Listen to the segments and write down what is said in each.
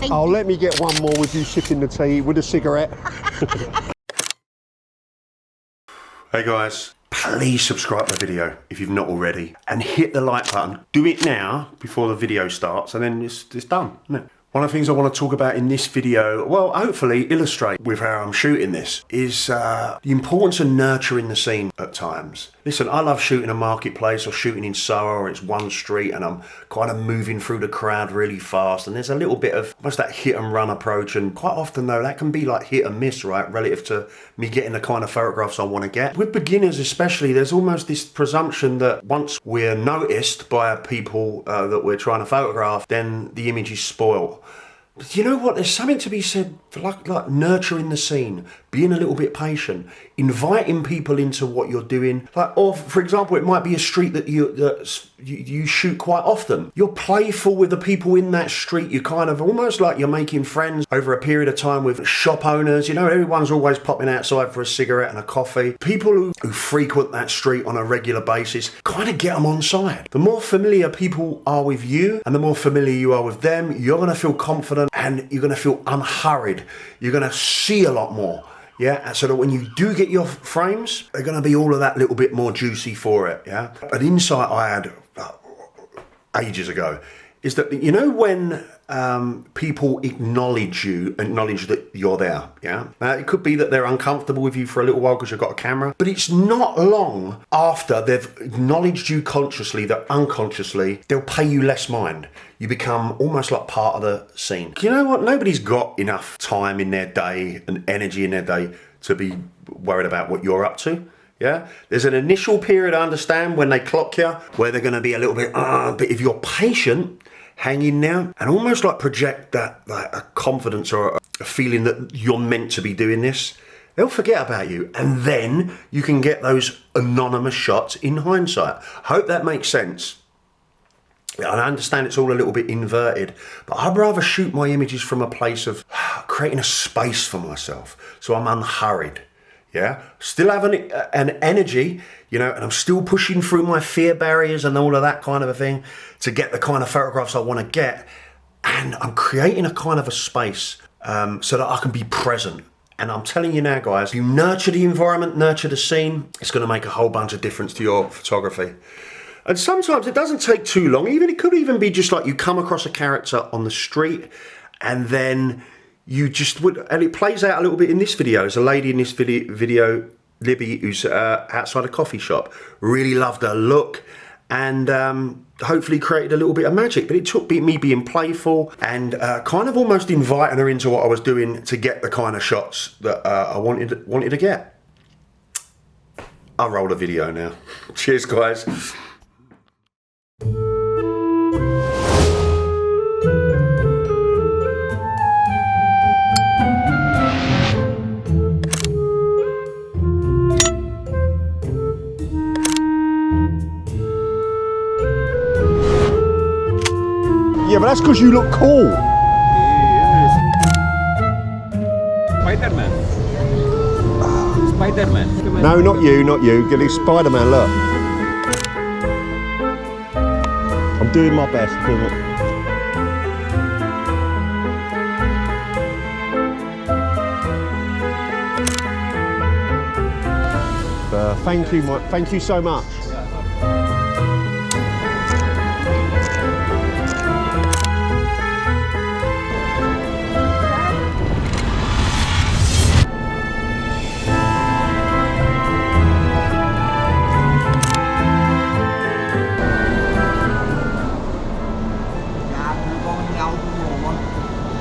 Oh, let me get one more with you sipping the tea with a cigarette. Hey guys, please subscribe to the video if you've not already and hit the like button. Do it now before the video starts and then it's done, isn't it? One of the things I want to talk about in this video, well, hopefully illustrate with how I'm shooting this, is the importance of nurturing the scene at times. Listen, I love shooting a marketplace or shooting in Soho, or it's one street and I'm kind of moving through the crowd really fast, and there's a little bit of almost that hit and run approach, and quite often though that can be like hit and miss, right, relative to me getting the kind of photographs I want to get. With beginners especially, there's almost this presumption that once we're noticed by people that we're trying to photograph, then the image is spoiled. But you know what? There's something to be said for like nurturing the scene, being a little bit patient, inviting people into what you're doing. Like, or for example, it might be a street that you shoot quite often. You're playful with the people in that street. You kind of almost like you're making friends over a period of time with shop owners. You know, everyone's always popping outside for a cigarette and a coffee. People who frequent that street on a regular basis, kind of get them on side. The more familiar people are with you and the more familiar you are with them, you're going to feel confident and you're going to feel unhurried. You're going to see a lot more. Yeah, so that when you do get your frames, they're going to be all of that little bit more juicy for it. Yeah, an insight I had ages ago is that, you know, when people acknowledge that you're there, yeah? Now, it could be that they're uncomfortable with you for a little while because you've got a camera, but it's not long after they've acknowledged you consciously that unconsciously they'll pay you less mind. You become almost like part of the scene. You know what? Nobody's got enough time in their day and energy in their day to be worried about what you're up to. Yeah, there's an initial period, I understand, when they clock you, where they're going to be a little bit, but if you're patient, hang in there and almost like project that, like a confidence or a feeling that you're meant to be doing this, they'll forget about you. And then you can get those anonymous shots in hindsight. Hope that makes sense. I understand it's all a little bit inverted, but I'd rather shoot my images from a place of creating a space for myself, so I'm unhurried. Yeah, still have an energy, you know, and I'm still pushing through my fear barriers and all of that kind of a thing to get the kind of photographs I want to get. And I'm creating a kind of a space so that I can be present. And I'm telling you now, guys, you nurture the environment, nurture the scene, it's going to make a whole bunch of difference to your photography. And sometimes it doesn't take too long. It could even be just like you come across a character on the street and then you just would, and it plays out a little bit in this video. There's a lady in this video, Libby, who's outside a coffee shop. Really loved her look and hopefully created a little bit of magic. But it took me being playful and kind of almost inviting her into what I was doing to get the kind of shots that I wanted to get. I'll roll the video now. Cheers, guys. Yeah, but that's because you look cool. Spider-Man. Spider-Man. No, not you. Get this Spider-Man, look. I'm doing my best. Thank you so much.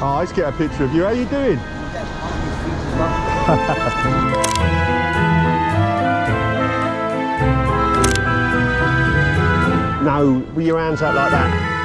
Oh, let's get a picture of you. How are you doing? No, with your hands out like that.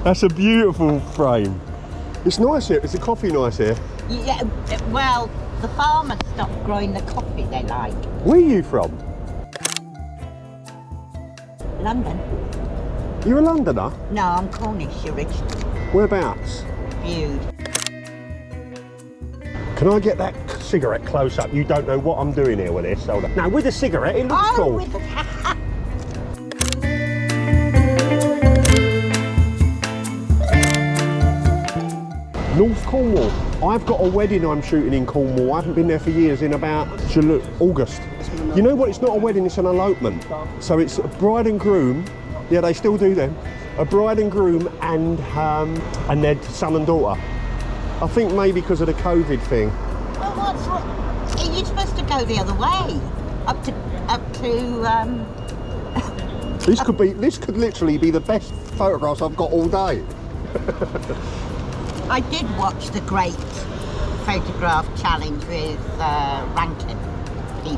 That's a beautiful frame. It's nice here. Is the coffee nice here? Yeah, well, the farmers stopped growing the coffee they like. Where are you from? London? You're a Londoner? No, I'm Cornish originally. Whereabouts? Viewed. Can I get that cigarette close up? You don't know what I'm doing here with this. Hold on. No, with the cigarette, it looks cool. With the North Cornwall. I've got a wedding I'm shooting in Cornwall. I haven't been there for years, in about August. You know what? It's not a wedding, it's an elopement. So it's a bride and groom. Yeah, they still do them. A bride and groom and their son and daughter. I think maybe because of the COVID thing. Well, what's what? Are you supposed to go the other way? Up to. This could literally be the best photographs I've got all day. I did watch the Great Photograph Challenge with Rankin.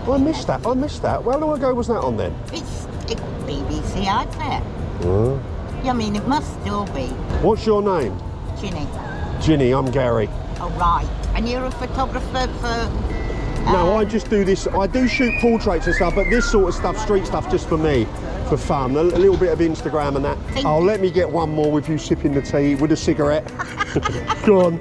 I missed that. How long ago was that on then? It's BBC iPlayer. Oh. I mean, it must still be. What's your name? Ginny. Ginny, I'm Gary. Oh, right. And you're a photographer for... No, I just do this. I do shoot portraits and stuff, but this sort of stuff, street stuff, just for me, for fun. A little bit of Instagram and that. Oh, let me get one more with you sipping the tea with a cigarette. Go on.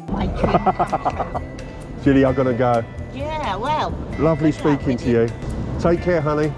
My dream come true. Ginny, I'm gonna go. Yeah, well... Lovely good luck speaking with to you. Take care, honey.